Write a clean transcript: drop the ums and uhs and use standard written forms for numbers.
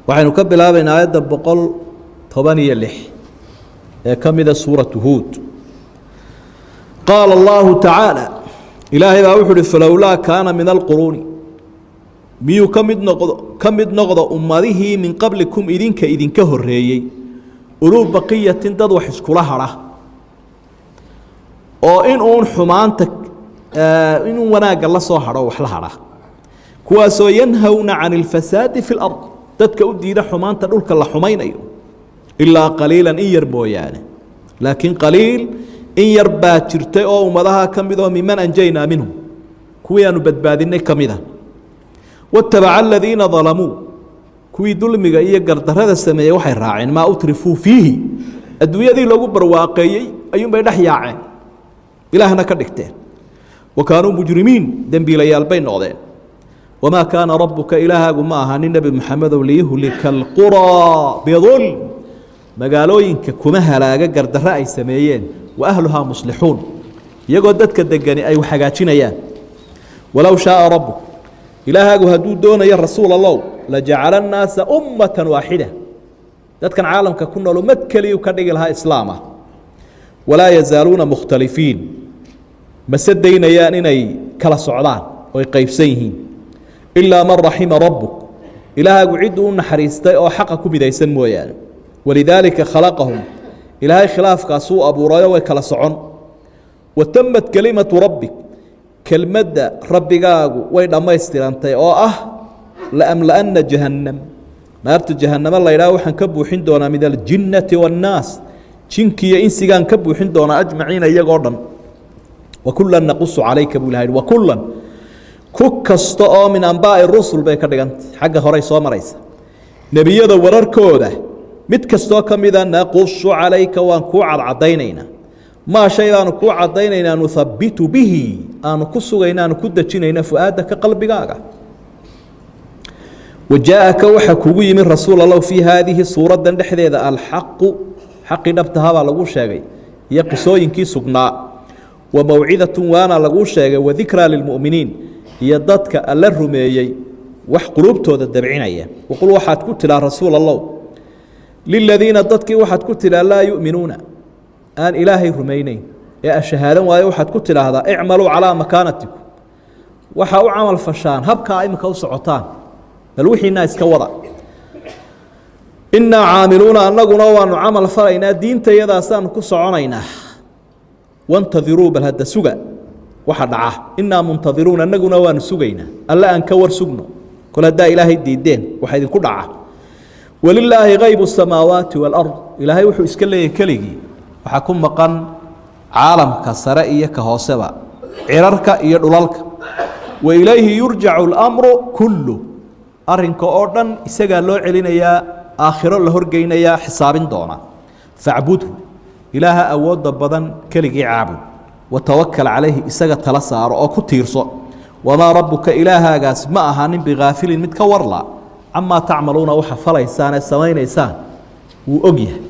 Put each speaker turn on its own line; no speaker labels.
waxaynu ka bilaabaynaa aayadda 116 ee ka mid ah suuratu Huud. qaala Allahu ta'ala ilaahay baa wuxuu yidhi falawlaa kaana min alquruuni miyuu ka mid noqdo ummadihii min qablikum idinka horreeyey uluu baqiyatin dad wax iskula hadha oo in uun xumaanta inuu wanaagga la soo hadho wax la hadha kuwaasoo yanhawna cani alfasaadi fi lard dadka u diida xumaanta dhulka la xumaynayo ilaa qaliilan in yar mooyaane laakiin qaliil in yar baa jirtay oo ummadaha ka mid oo miman anjaynaa minhum kuwii aanu badbaadinay ka mid ah watabaca aladiina dalamuu kuwii dulmiga iyo gardarrada sameeyey waxay raaceen maa utrifuu fiihi adduunyadii lagu barwaaqeeyey ayuunbay dhex yaaceen ilaahna ka dhigteen wa kaanuu mujrimiin dembiilayaal bay noqdeen wamaa kaana rabbuka ilaahaagu ma ahanin nebi maxamedow liyuhlika alquraa bidulm magaalooyinka kuma halaaga gardarre ay sameeyeen wa ahluhaa muslixuun iyagoo dadka degani ay hagaajinayaan walow shaaa rabbuk ilaahaagu hadduu doonayo rasuul allow lajacala annaasa ummatan waaxida dadkan caalamka ku nool ummad keliyuu ka dhigi lahaa islaama walaa yazaaluuna mukhtalifiin mase daynayaan inay kala socdaan oo ay qaybsan yihiin ilaa man raxima rabbuk ilaahaagu cidduu u naxariistay oo xaqa ku midaysan mooyaane walidaalika khalaqahum ilaahay khilaafkaasuu abuurayo way kala socon watammat kelimatu rabbik kelmadda rabbigaagu way dhammaystirantay oo ah laamla'anna jahannam naarta jahannamo la ydhaha waxaan ka buuxin doonaa min aljinnati waannaas jinkiiyo insigaan ka buuxin doonaa ajmaciina iyagoo dhan wakullan naqusu calayka buu ilahay wakullan ku kasta oo min ambaa'i rusul bay ka dhigantay xagga horey soo maraysa nebiyada wararkooda mid kastoo ka mida naqusu calayka waan kuu cadcadaynaynaa maa shay baanu kuu caddaynaynaa nuhabbitu bihi aanu ku sugayna aanu ku dejinayna fu'aadaka qalbigaaga wajaa'aka waxaa kugu yimi rasuul allow fii haadihi suuraddan dhexdeeda alxaqu xaqii dhabtahabaa lagu sheegay iyo qisooyinkii sugnaa wa mawcidatun waana laguu sheegay wadikraa lilmu'miniin iyo dadka alla rumeeyey wax quluubtooda dabcinaya waqul waxaad ku tidhaa rasuul allow liladiina dadkii waxaad ku tidhaa laa yu'minuuna aan ilaahay rumaynayn ee ashahaadan waayo waxaad ku tidhaahdaa icmaluu calaa makaanatikum waxaa u camal fashaan habkaa iminka u socotaan bal wixiinaa iska wada innaa caamiluuna annaguna waanu camal falaynaa diintayadaasaanu ku soconaynaa wantadiruu bal hadda suga waxa dhaca innaa muntadiruun annaguna waanu sugaynaa alle aan ka war sugno kol haddaa ilaahay diideen waxa idinku dhaca walilaahi haybu asamaawaati waalard ilaahay wuxuu iska leeyahay keligii waxaa ku maqan caalamka sare iyo ka hooseba cirarka iyo dhulalka wa ilayhi yurjacu اlamru kullu arrinka oo dhan isagaa loo celinayaa aakhiro la horgeynayaa xisaabin doona facbudhu ilaaha awoodda badan keligii caabud watawakal calayhi isaga tala saaro oo ku tiirso wamaa rabbuka ilaahaagaas ma ahaanin bigaafilin mid ka warla camaa tacmaluuna waxa falaysaan ee samaynaysaan wuu og yahay